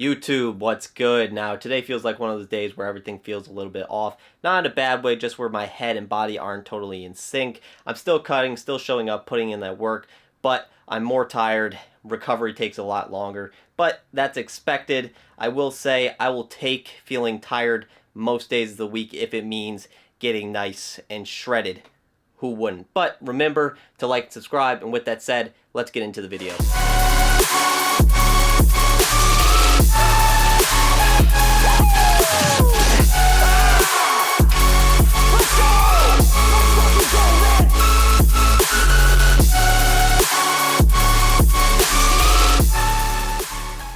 YouTube, what's good? Now, today feels like one of those days where everything feels a little bit off. Not in a bad way, just where my head and body aren't totally in sync. I'm still cutting, still showing up, putting in that work, but I'm more tired. Recovery takes a lot longer, but that's expected. I will say I will take feeling tired most days of the week if it means getting nice and shredded. Who wouldn't? But remember to like and subscribe, and with that said, let's get into the video.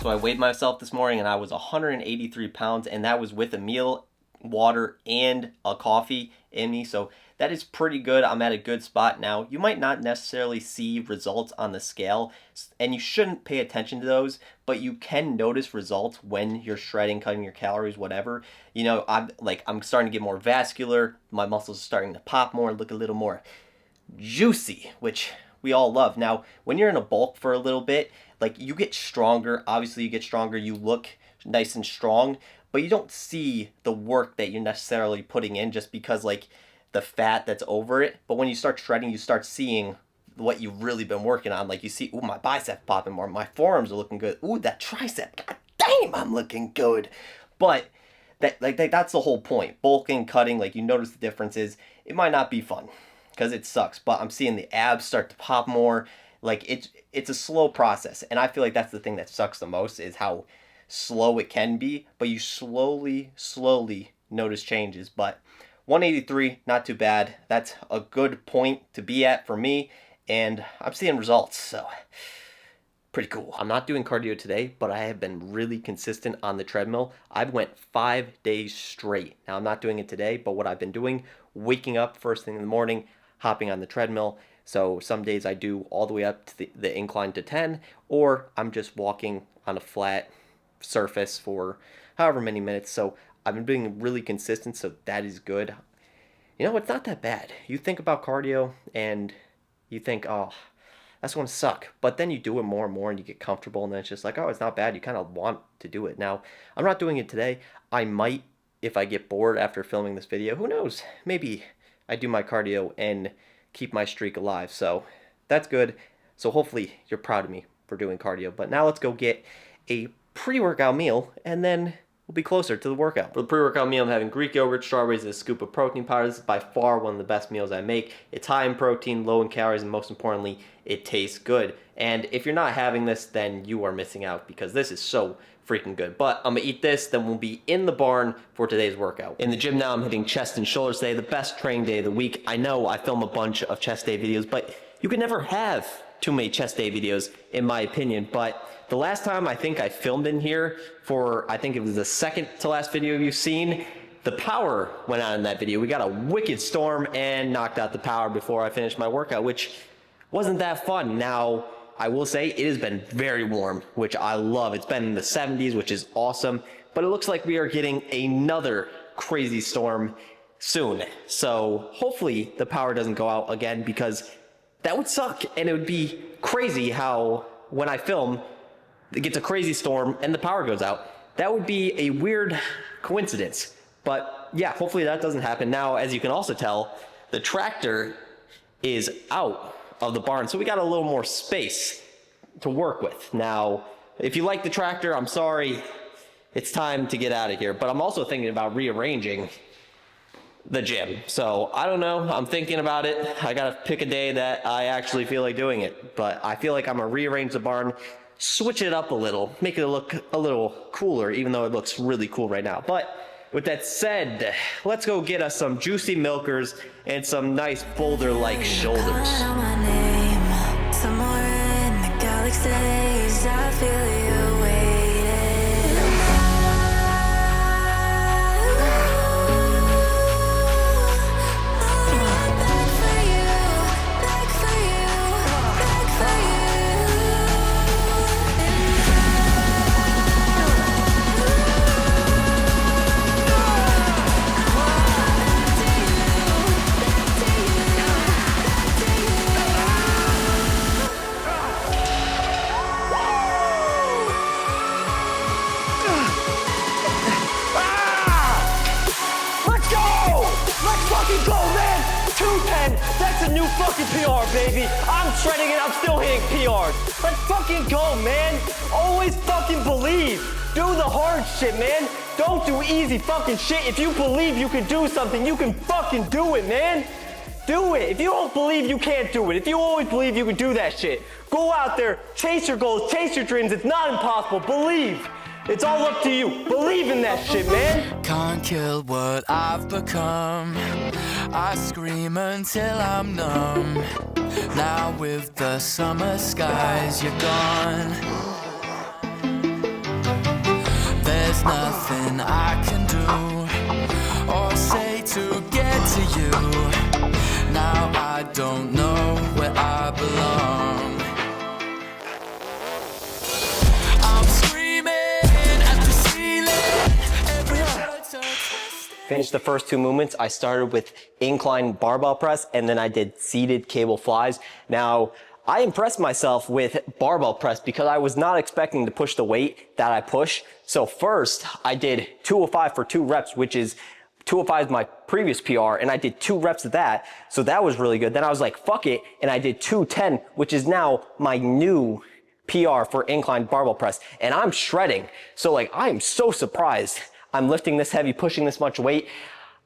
So I weighed myself this morning and I was 183 pounds, and that was with a meal, water, and a coffee in me. So that is pretty good. I'm at a good spot now. You might not necessarily see results on the scale, and you shouldn't pay attention to those, but you can notice results when you're shredding, cutting your calories, whatever. You know, I'm starting to get more vascular. My muscles are starting to pop more, look a little more juicy, which we all love. Now, when you're in a bulk for a little bit, like, you get stronger. Obviously, you get stronger. You look nice and strong, but you don't see the work that you're necessarily putting in just because, like, the fat that's over it. But when you start shredding, you start seeing what you've really been working on. Like, you see, ooh, my bicep popping more. My forearms are looking good. Ooh, that tricep. God damn, I'm looking good. But that's the whole point. Bulking, cutting, like, you notice the differences. It might not be fun because it sucks, but I'm seeing the abs start to pop more. Like, it's a slow process, and I feel like that's the thing that sucks the most, is how slow it can be, but you slowly notice changes. But 183, not too bad. That's a good point to be at for me, and I'm seeing results, so pretty cool. I'm not doing cardio today, but I have been really consistent on the treadmill. I've went 5 days straight. Now, I'm not doing it today, but what I've been doing, waking up first thing in the morning, hopping on the treadmill. So some days I do all the way up to the incline to 10, or I'm just walking on a flat surface for however many minutes. So I've been being really consistent, so that is good. You know, it's not that bad. You think about cardio and you think, oh, that's going to suck. But then you do it more and more and you get comfortable, and then it's just like, oh, it's not bad. You kind of want to do it. Now, I'm not doing it today. I might if I get bored after filming this video. Who knows? Maybe I do my cardio and keep my streak alive. So that's good. So hopefully you're proud of me for doing cardio. But now let's go get a pre-workout meal, and then we'll be closer to the workout. For the pre-workout meal, I'm having Greek yogurt, strawberries, and a scoop of protein powder. This is by far one of the best meals I make. It's high in protein, low in calories, and most importantly, it tastes good. And if you're not having this, then you are missing out, because this is so freaking good. But I'm gonna eat this, then we'll be in the barn for today's workout. In the gym now, I'm hitting chest and shoulders today, the best training day of the week. I know I film a bunch of chest day videos, but you can never have too many chest day videos, in my opinion. But the last time I think I filmed in here for, I think it was the second to last video you've seen, the power went out in that video. We got a wicked storm and knocked out the power before I finished my workout, which wasn't that fun. Now, I will say it has been very warm, which I love. It's been in the 70s, which is awesome, but it looks like we are getting another crazy storm soon. So hopefully the power doesn't go out again, because that would suck, and it would be crazy how when I film, it gets a crazy storm and the power goes out. That would be a weird coincidence. But yeah, hopefully that doesn't happen. Now, as you can also tell, the tractor is out of the barn, so we got a little more space to work with. Now, if you like the tractor, I'm sorry, it's time to get out of here. But I'm also thinking about rearranging the gym. So I don't know, I'm thinking about it. I gotta pick a day that I actually feel like doing it. But I feel like I'm gonna rearrange the barn, switch it up a little, make it look a little cooler, even though it looks really cool right now. But with that said, let's go get us some juicy milkers and some nice boulder-like shoulders. That's a new fucking PR, baby. I'm shredding and I'm still hitting PRs. Let's fucking go, man. Always fucking believe. Do the hard shit, man. Don't do easy fucking shit. If you believe you can do something, you can fucking do it, man. Do it. If you don't believe, you can't do it. If you always believe you can do that shit, go out there, chase your goals, chase your dreams. It's not impossible. Believe. It's all up to you. Believe in that shit, man. Can't kill what I've become. I scream until I'm numb. Now with the summer skies, you're gone. There's nothing I can do or say to get to you. Now I don't know where I belong. I'm screaming at the ceiling. Every word's a twist. Finished the first two movements. I started with incline barbell press and then I did seated cable flies. Now, I impressed myself with barbell press because I was not expecting to push the weight that I push. So first, I did 205 for 2 reps, which is 205 is my previous PR, and I did 2 reps of that. So that was really good. Then I was like, fuck it, and I did 210, which is now my new PR for incline barbell press. And I'm shredding. So like, I am so surprised I'm lifting this heavy, pushing this much weight.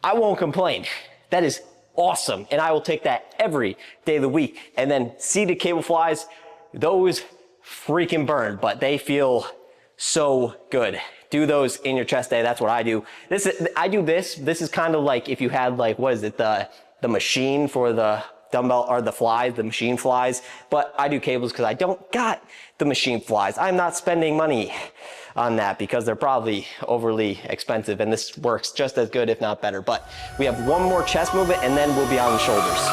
I won't complain. That is awesome. And I will take that every day of the week. And then seated cable flies, those freaking burn, but they feel so good. Do those in your chest day. That's what I do. I do this. This is kind of like if you had like, what is it? The machine for the dumbbell or the flies, the machine flies. But I do cables because I don't got the machine flies. I'm not spending money on that because they're probably overly expensive, and this works just as good, if not better. But we have one more chest movement and then we'll be on the shoulders.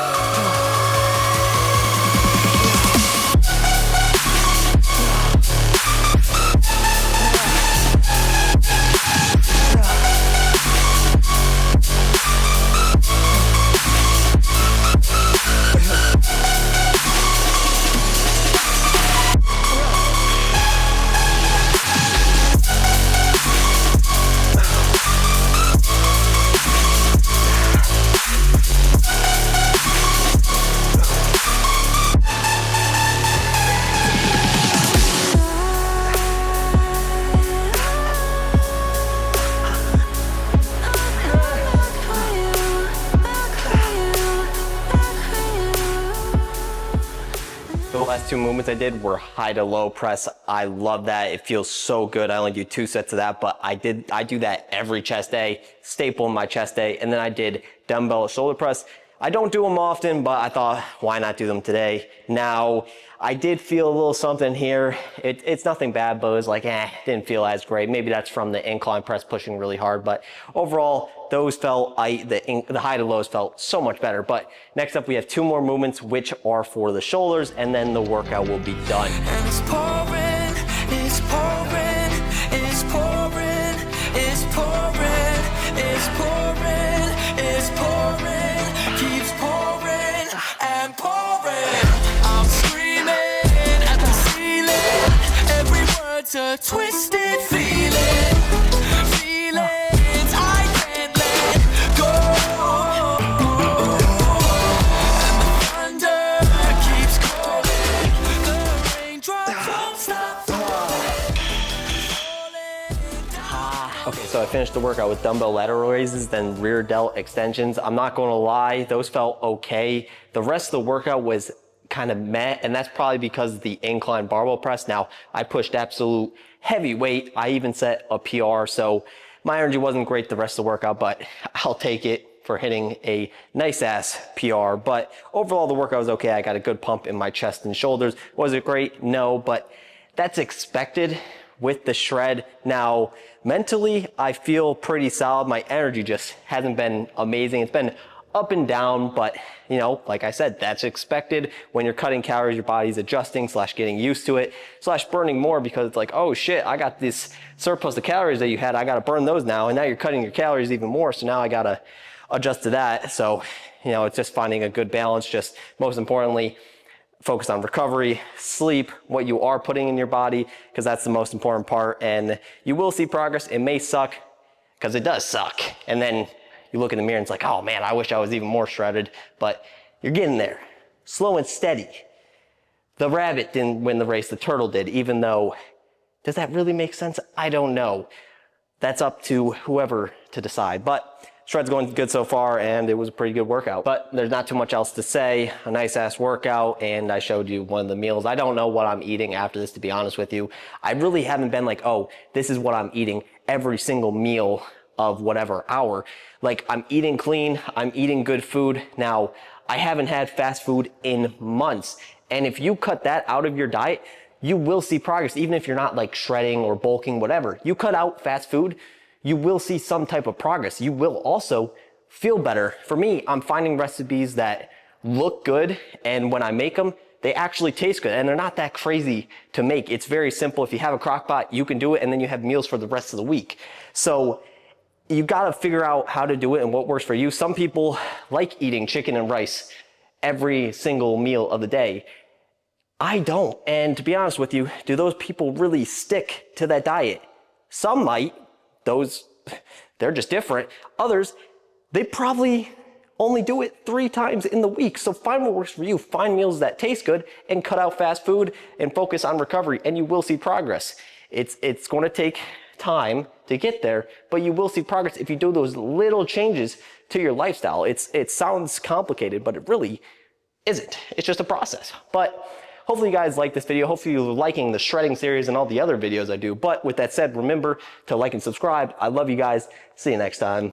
The last 2 movements I did were high to low press. I love that. It feels so good. I only do 2 sets of that, but I do that every chest day, staple in my chest day. And then I did dumbbell shoulder press. I don't do them often, but I thought, why not do them today? Now, I did feel a little something here. It's nothing bad, but it was like, didn't feel as great. Maybe that's from the incline press pushing really hard, but overall, those felt, the high to lows felt so much better. But next up, we have 2 more movements, which are for the shoulders, and then the workout will be done. And it's pouring, it's pouring, it's pouring, it's pouring, it's pouring, it's pouring, keeps pouring and pouring. I'm screaming at the ceiling. Every word's a twisted feeling. Feelings I can't let go. And the thunder keeps calling. The raindrops won't stop falling. Okay, so I finished the workout with dumbbell lateral raises, then rear delt extensions. I'm not going to lie, those felt okay. The rest of the workout was kind of meh, and that's probably because of the incline barbell press. Now, I pushed absolute heavy weight. I even set a PR, so my energy wasn't great the rest of the workout, but I'll take it for hitting a nice ass PR. But overall, the workout was okay. I got a good pump in my chest and shoulders. Was it great? No, but that's expected with the shred. Now, mentally, I feel pretty solid. My energy just hasn't been amazing. It's been up and down, but you know, like I said, that's expected. When you're cutting calories, your body's adjusting / getting used to it / burning more, because it's like, oh shit, I got this surplus of calories that you had, I gotta burn those now, and now you're cutting your calories even more, so now I gotta adjust to that. So, you know, it's just finding a good balance. Just most importantly, focus on recovery, sleep, what you are putting in your body, because that's the most important part. And you will see progress. It may suck, because it does suck. And then you look in the mirror and it's like, oh man, I wish I was even more shredded. But You're getting there. Slow and steady. The rabbit didn't win the race, the turtle did, even though, does that really make sense? I don't know. That's up to whoever to decide. But shred's going good so far, and it was a pretty good workout. But there's not too much else to say. A nice ass workout, and I showed you one of the meals. I don't know what I'm eating after this, to be honest with you. I really haven't been like, oh, this is what I'm eating every single meal of whatever hour. Like, I'm eating clean, I'm eating good food. Now, I haven't had fast food in months. And if you cut that out of your diet, you will see progress, even if you're not like shredding or bulking, whatever. You cut out fast food, you will see some type of progress. You will also feel better. For me, I'm finding recipes that look good, and when I make them, they actually taste good, and they're not that crazy to make. It's very simple. If you have a crock pot, you can do it, and then you have meals for the rest of the week. So you gotta figure out how to do it and what works for you. Some people like eating chicken and rice every single meal of the day. I don't. And to be honest with you, do those people really stick to that diet? Some might. They're just different. Others, they probably only do it 3 times in the week. So find what works for you. Find meals that taste good and cut out fast food and focus on recovery, and you will see progress. It's going to take time to get there, but you will see progress if you do those little changes to your lifestyle. It sounds complicated, but it really isn't. It's just a process. But hopefully you guys like this video. Hopefully you're liking the shredding series and all the other videos I do. But with that said, remember to like and subscribe. I love you guys. See you next time.